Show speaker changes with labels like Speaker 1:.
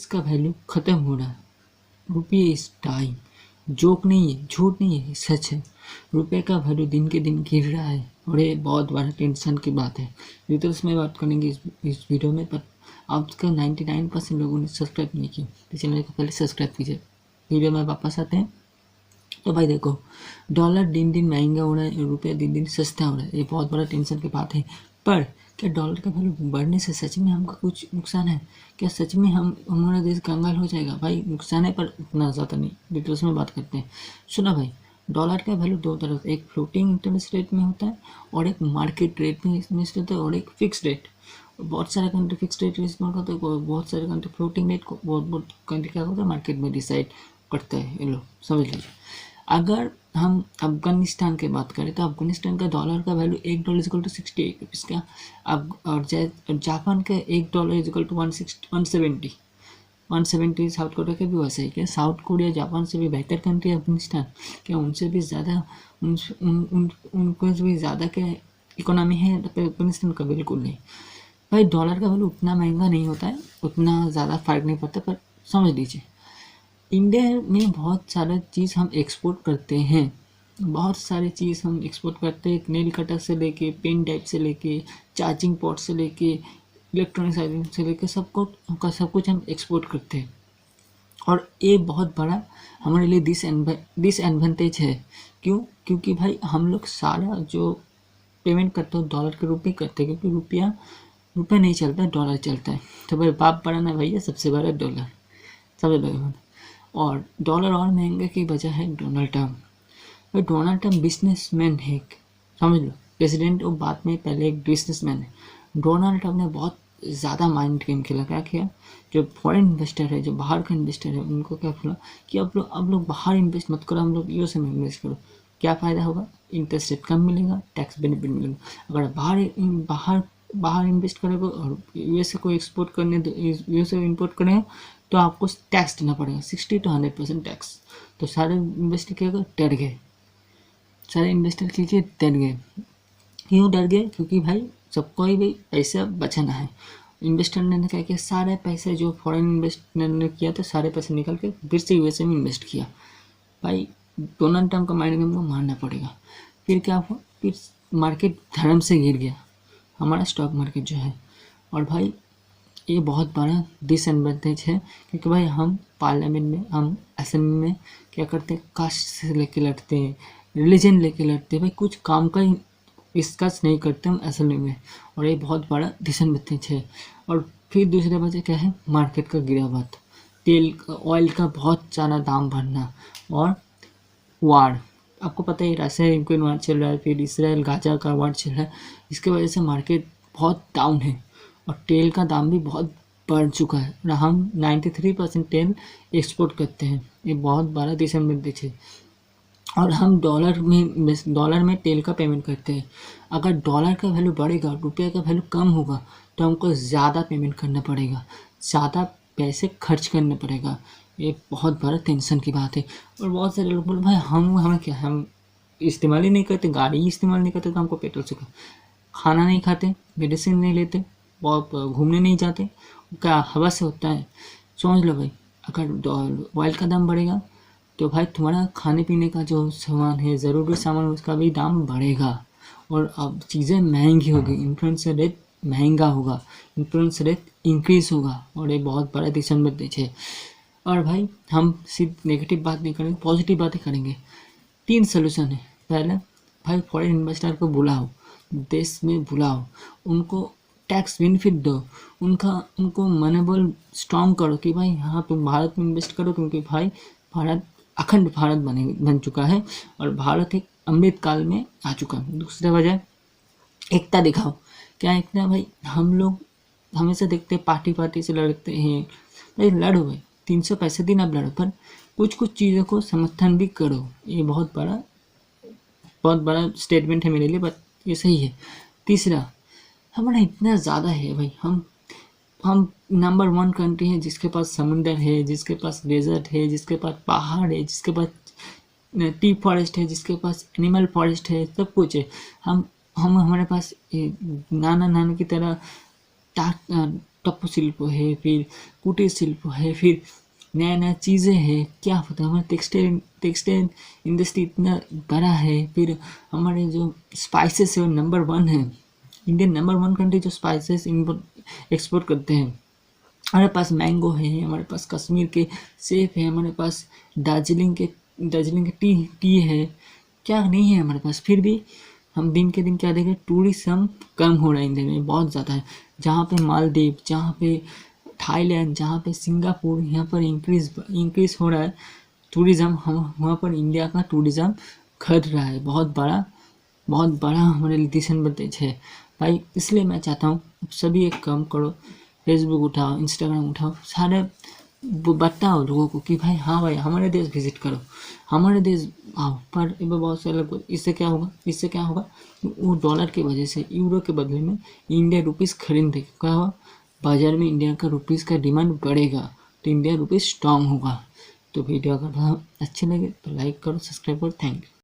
Speaker 1: का वैल्यू ख़त्म हो रहा है। रुपये इज डाइंग। जोक नहीं है, झूठ नहीं है, सच है। रुपये का वैल्यू दिन के दिन गिर रहा है और ये बहुत बड़ा टेंशन की बात है। डिटेल्स में बात करेंगे इस वीडियो में, पर आपका 99% लोगों ने सब्सक्राइब नहीं किया तो चैनल को पहले सब्सक्राइब कीजिए। वीडियो में वापस आते हैं। तो भाई देखो, डॉलर दिन दिन महंगा हो रहा है, रुपया दिन दिन सस्ता हो रहा है, ये बहुत बड़ा टेंशन की बात है। पर क्या डॉलर का वैल्यू बढ़ने से सच में हमको कुछ नुकसान है? क्या सच में हमारा देश कंगाल हो जाएगा? भाई नुकसान है, पर उतना ज़्यादा नहीं। डिटेल्स में बात करते हैं। सुना भाई, डॉलर का वैल्यू दो तरफ, एक फ्लोटिंग इंटरेस्ट रेट में होता है और एक मार्केट रेट में इसमें होता है, और एक फिक्स रेट। बहुत सारे कंट्री फिक्स रेट इस्तेमाल करते हैं, बहुत सारे कंट्री फ्लोटिंग रेट को, बहुत कंट्री क्या होता है मार्केट में डिसाइड करता है। ये लो समझ लीजिए। अगर हम अफगानिस्तान की बात करें तो अफगानिस्तान का डॉलर का वैल्यू $1 = 68 का। अब और जापान का $1 = 170। साउथ कोरिया का भी वैसा ही। क्या साउथ कोरिया जापान से भी बेहतर कंट्री है अफगानिस्तान? क्या उनसे भी ज़्यादा उनको भी ज़्यादा क्या इकोनॉमी है अफगानिस्तान का? बिल्कुल नहीं भाई। डॉलर का वैल्यू उतना महंगा नहीं होता है, उतना ज़्यादा फ़र्क नहीं पड़ता। पर समझ लीजिए, इंडिया में बहुत सारा चीज़ हम एक्सपोर्ट करते हैं। बहुत सारी चीज़ हम एक्सपोर्ट करते हैं, नेल कटर से लेके, पेन टाइप से लेके, चार्जिंग पोर्ट से लेके, इलेक्ट्रॉनिक्स आइटम से लेके सब कुछ हम एक्सपोर्ट करते हैं। और ये बहुत बड़ा हमारे लिए डिसएडवांटेज है। क्यों? क्योंकि भाई हम लोग सारा जो पेमेंट करते हो डॉलर के रूप में करते हैं, क्योंकि रुपया नहीं चलता, डॉलर चलता है। तो भाई बाप बड़ा ना भैया, सबसे बड़ा डॉलर, समझ लो। और डॉलर और महंगे की वजह है डोनाल्ड ट्रम्प। भाई डोनाल्ड ट्रम्प बिजनेसमैन है, समझ लो। प्रेसिडेंट और बाद में पहले एक बिजनेसमैन है। डोनाल्ड ट्रम्प ने बहुत ज़्यादा माइंड गेम खेला। क्या किया? जो फॉरेन इन्वेस्टर है, जो बाहर का इन्वेस्टर है, उनको क्या बोला कि अब लोग बाहर इन्वेस्ट मत करो, हम लोग यूएसए में इन्वेस्ट करो। क्या फ़ायदा होगा? इंटरेस्ट रेट कम मिलेगा, टैक्स बेनिफिट मिलेगा। अगर बाहर इन्वेस्ट करेगा और यूएसए को एक्सपोर्ट करने यूएसए इम्पोर्ट करेगा तो आपको टैक्स देना पड़ेगा, 60 to 100% टैक्स। तो सारे इन्वेस्टर क्या डर गए, सारे इन्वेस्टर कीजिए डर गए। क्यों डर गए? क्योंकि भाई सबको ही भाई पैसा बचाना है। इन्वेस्टर ने क्या किया, सारे पैसे जो फॉरेन इन्वेस्टर ने किया था सारे पैसे निकाल के फिर से यूएसए में इन्वेस्ट किया। भाई डोनाल्ड ट्रम्प का माइंड गेम को मारना पड़ेगा। फिर क्या हुआ? फिर मार्केट धर्म से गिर गया, हमारा स्टॉक मार्केट जो है। और भाई ये बहुत बड़ा डिसएडवांटेज है, क्योंकि भाई हम पार्लियामेंट में, हम असेंबली में क्या करते हैं, कास्ट से लेके लड़ते हैं, रिलीजन लेके लड़ते हैं। भाई कुछ काम का डिस्कस नहीं करते हम असेंबली में, और ये बहुत बड़ा डिसएडवांटेज है। और फिर दूसरी वजह क्या है? मार्केट का गिरावट, तेल ऑयल का बहुत ज़्यादा दाम बढ़ना, और वार। आपको पता है रशिया यूक्रेन वार चल रहा है, फिर इसराइल गाजा का वार चल रहा है। इसके वजह से मार्केट बहुत डाउन है और तेल का दाम भी बहुत बढ़ चुका है। और हम 93% तेल एक्सपोर्ट करते हैं, ये बहुत बड़ा डिसएडवांटेज है। और हम डॉलर में तेल का पेमेंट करते हैं। अगर डॉलर का वैल्यू बढ़ेगा, रुपये का वैल्यू कम होगा, तो हमको ज़्यादा पेमेंट करना पड़ेगा, ज़्यादा पैसे खर्च करना पड़ेगा। ये बहुत बड़ा टेंशन की बात है। और बहुत सारे लोग बोले भाई हमें क्या, हम इस्तेमाल ही नहीं करते, गाड़ी इस्तेमाल नहीं करते, तो हमको पेट्रोल से खाना नहीं खाते, मेडिसिन नहीं लेते, घूमने नहीं जाते, क्या हवा से होता है? समझ लो भाई, अगर ऑयल का दाम बढ़ेगा तो भाई तुम्हारा खाने पीने का जो सामान है, ज़रूरी सामान, उसका भी दाम बढ़ेगा। और अब चीज़ें महंगी होगी, इन्फ्लेशन रेट महंगा होगा, इन्फ्लेशन रेट इंक्रीज होगा, और ये बहुत बड़ा डिसएडवांटेज है। और भाई हम सिर्फ नेगेटिव बात नहीं करेंगे, पॉजिटिव बातें करेंगे। 3 सोल्यूशन है। पहला, भाई फॉरेन इन्वेस्टर को बुलाओ, देश में बुलाओ, उनको टैक्स बेनिफिट दो, उनको मनोबल स्ट्रॉन्ग करो कि भाई हाँ तुम भारत में इन्वेस्ट करो, क्योंकि भाई भारत अखंड भारत बन चुका है और भारत एक अमृत काल में आ चुका है। दूसरा वजह, एकता दिखाओ। क्या एकता? भाई हम लोग हमेशा देखते हैं पार्टी से लड़ते हैं। भाई लड़ो भाई, 300 दिन आप लड़ो, पर कुछ चीज़ों को समर्थन भी करो। ये बहुत बड़ा स्टेटमेंट है मेरे लिए, बट ये सही है। तीसरा, हमारा इतना ज़्यादा है भाई, हम नंबर 1 कंट्री है जिसके पास समुंदर है, जिसके पास डेजर्ट है, जिसके पास पहाड़ है, जिसके पास टी फॉरेस्ट है, जिसके पास एनिमल फॉरेस्ट है, सब कुछ है। हम हमारे पास नाना की तरह टप्पू शिल्प है, फिर कुटीर शिल्प है, फिर नया नया चीज़ें हैं, क्या पता हमारा टेक्सटाइल इंडस्ट्री इतना बड़ा है। फिर हमारे जो स्पाइसेस है वो नंबर 1 है, इंडियन नंबर 1 कंट्री जो स्पाइसेस एक्सपोर्ट करते हैं। हमारे पास मैंगो है, हमारे पास कश्मीर के सेब है, हमारे पास दार्जिलिंग के टी है, क्या नहीं है हमारे पास। फिर भी हम दिन के दिन क्या देख रहे हैं, टूरिज्म कम हो रहा है इंडिया में, बहुत ज़्यादा है। जहाँ पे मालदीव, जहाँ पे थाईलैंड, जहाँ पे सिंगापुर, यहाँ पर इंक्रीज हो रहा है टूरिज़्म, हम वहाँ पर इंडिया का टूरिज़्म घट रहा है। बहुत बड़ा हमारे लिए डिसएडवांटेज है भाई। इसलिए मैं चाहता हूँ सभी एक काम करो, फेसबुक उठाओ, इंस्टाग्राम उठाओ, सारे बताओ लोगों को कि भाई हाँ भाई हमारे देश विजिट करो, हमारे देश आओ। पर बहुत सारे लोग, इससे क्या होगा वो डॉलर की वजह से यूरो के बदले में इंडिया रुपीज़ खरीदे, क्या हुआ, बाजार में इंडिया का रुपीज़ का डिमांड बढ़ेगा तो इंडिया रुपीज़ स्ट्रांग होगा। तो वीडियो अगर अच्छे लगे तो लाइक करो, सब्सक्राइब करो, थैंक यू।